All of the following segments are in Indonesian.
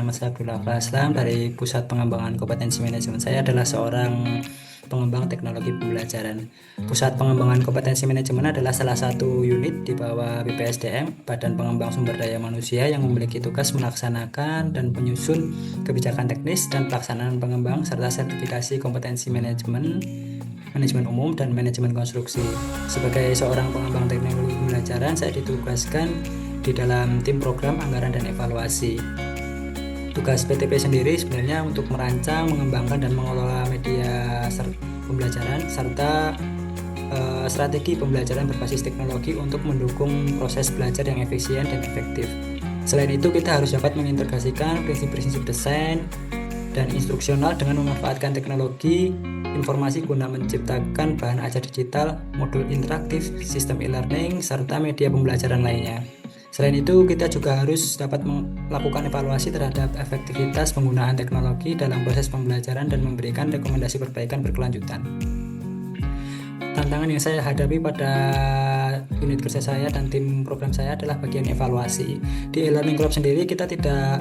nama saya Abdullah Aslam dari Pusat Pengembangan Kompetensi Manajemen. Saya adalah seorang pengembang teknologi pembelajaran. Pusat Pengembangan Kompetensi Manajemen adalah salah satu unit di bawah BPSDM, Badan Pengembang Sumber Daya Manusia, yang memiliki tugas melaksanakan dan menyusun kebijakan teknis dan pelaksanaan pengembang serta sertifikasi kompetensi manajemen, manajemen umum, dan manajemen konstruksi. Sebagai seorang pengembang teknologi pembelajaran, saya ditugaskan di dalam tim program anggaran dan evaluasi. Tugas PTP sendiri sebenarnya untuk merancang, mengembangkan, dan mengelola media pembelajaran serta strategi pembelajaran berbasis teknologi untuk mendukung proses belajar yang efisien dan efektif. Selain itu, kita harus dapat mengintegrasikan prinsip-prinsip desain dan instruksional dengan memanfaatkan teknologi informasi guna menciptakan bahan ajar digital, modul interaktif, sistem e-learning, serta media pembelajaran lainnya. Selain itu, kita juga harus dapat melakukan evaluasi terhadap efektivitas penggunaan teknologi dalam proses pembelajaran dan memberikan rekomendasi perbaikan berkelanjutan. Tantangan yang saya hadapi pada unit kerja saya dan tim program saya adalah bagian evaluasi. Di e-learning club sendiri, kita tidak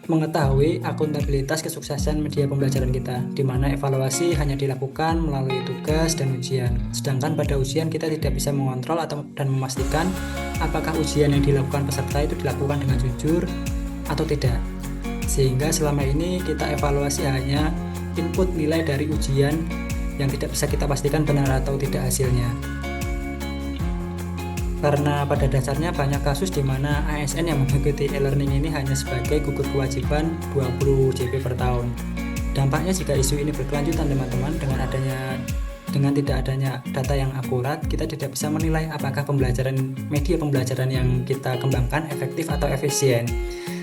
mengetahui akuntabilitas kesuksesan media pembelajaran kita, di mana evaluasi hanya dilakukan melalui tugas dan ujian. Sedangkan pada ujian kita tidak bisa mengontrol dan memastikan apakah ujian yang dilakukan peserta itu dilakukan dengan jujur atau tidak. Sehingga selama ini kita evaluasi hanya input nilai dari ujian yang tidak bisa kita pastikan benar atau tidak hasilnya. Karena pada dasarnya banyak kasus di mana ASN yang mengikuti e-learning ini hanya sebagai gugur kewajiban 20 JP per tahun. Dampaknya jika isu ini berkelanjutan, teman-teman, dengan tidak adanya data yang akurat, kita tidak bisa menilai apakah media pembelajaran yang kita kembangkan efektif atau efisien.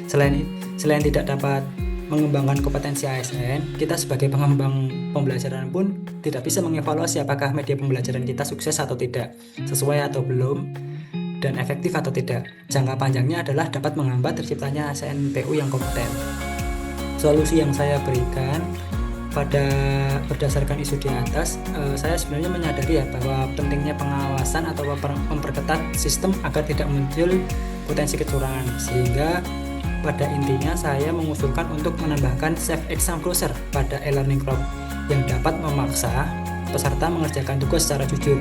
Selain tidak dapat mengembangkan kompetensi ASN, kita sebagai pengembang pembelajaran pun tidak bisa mengevaluasi apakah media pembelajaran kita sukses atau tidak, sesuai atau belum, dan efektif atau tidak. Jangka panjangnya adalah dapat menghambat terciptanya ASN-PU yang kompeten. Solusi yang saya berikan berdasarkan isu di atas, saya sebenarnya menyadari bahwa pentingnya pengawasan atau memperketat sistem agar tidak muncul potensi kecurangan, sehingga pada intinya saya mengusulkan untuk menambahkan safe exam closer pada e-learning club yang dapat memaksa peserta mengerjakan tugas secara jujur.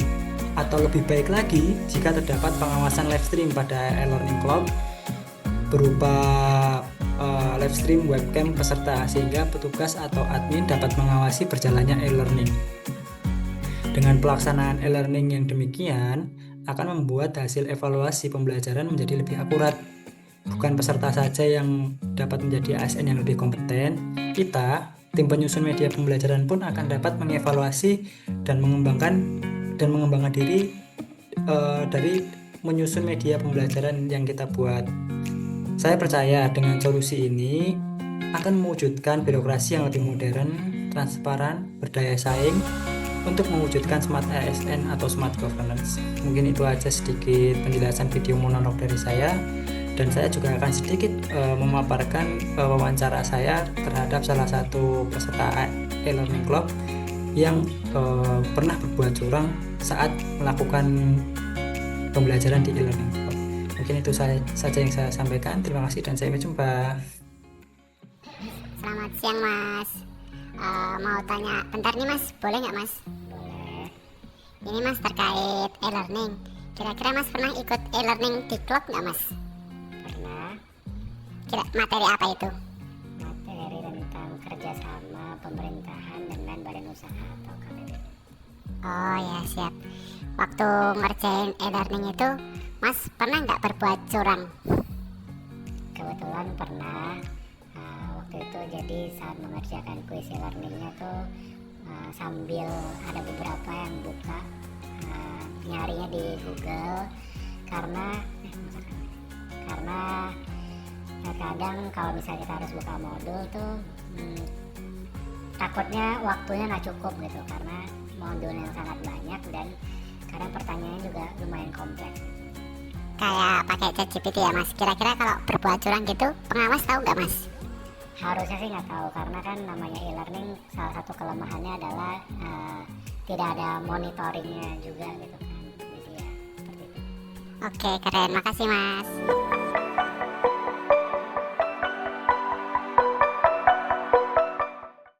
Atau lebih baik lagi jika terdapat pengawasan live stream pada e-learning club berupa live stream webcam peserta, sehingga petugas atau admin dapat mengawasi berjalannya e-learning. Dengan pelaksanaan e-learning yang demikian akan membuat hasil evaluasi pembelajaran menjadi lebih akurat. Bukan peserta saja yang dapat menjadi ASN yang lebih kompeten, kita, tim penyusun media pembelajaran pun akan dapat mengevaluasi dan mengembangkan diri dari menyusun media pembelajaran yang kita buat. Saya percaya dengan solusi ini akan mewujudkan birokrasi yang lebih modern, transparan, berdaya saing untuk mewujudkan smart ASN atau smart governance. Mungkin itu aja sedikit penjelasan video monolog dari saya. Dan saya juga akan sedikit memaparkan wawancara saya terhadap salah satu peserta e-learning club yang pernah berbuat curang saat melakukan pembelajaran di e-learning club. Mungkin itu saja yang saya sampaikan. Terima kasih dan sampai jumpa. Selamat siang, Mas. Mau tanya bentar nih, Mas. Boleh nggak, Mas? Boleh. Ini, Mas, terkait e-learning. Kira-kira Mas pernah ikut e-learning di klub nggak, Mas? Pernah. Materi apa itu? Materi tentang kerjasama pemerintahan dengan badan usaha atau KPB. Oh ya, siap. Waktu ngerjain e-learning itu, Mas pernah nggak berbuat curang? Kebetulan pernah. Waktu itu jadi saat mengerjakan kuis e-learningnya tuh sambil ada beberapa yang buka nyarinya di Google karena kadang kalau misalnya kita harus buka modul tuh takutnya waktunya nggak cukup gitu karena modulnya sangat banyak dan kadang pertanyaannya juga lumayan kompleks. Kayak pakai ChatGPT ya, Mas. Kira-kira kalau berbuat curang gitu, pengawas tahu nggak, Mas? Harusnya sih nggak tahu karena kan namanya e-learning salah satu kelemahannya adalah tidak ada monitoringnya juga gitu kan. Jadi ya seperti itu. Oke, keren. Makasih, Mas.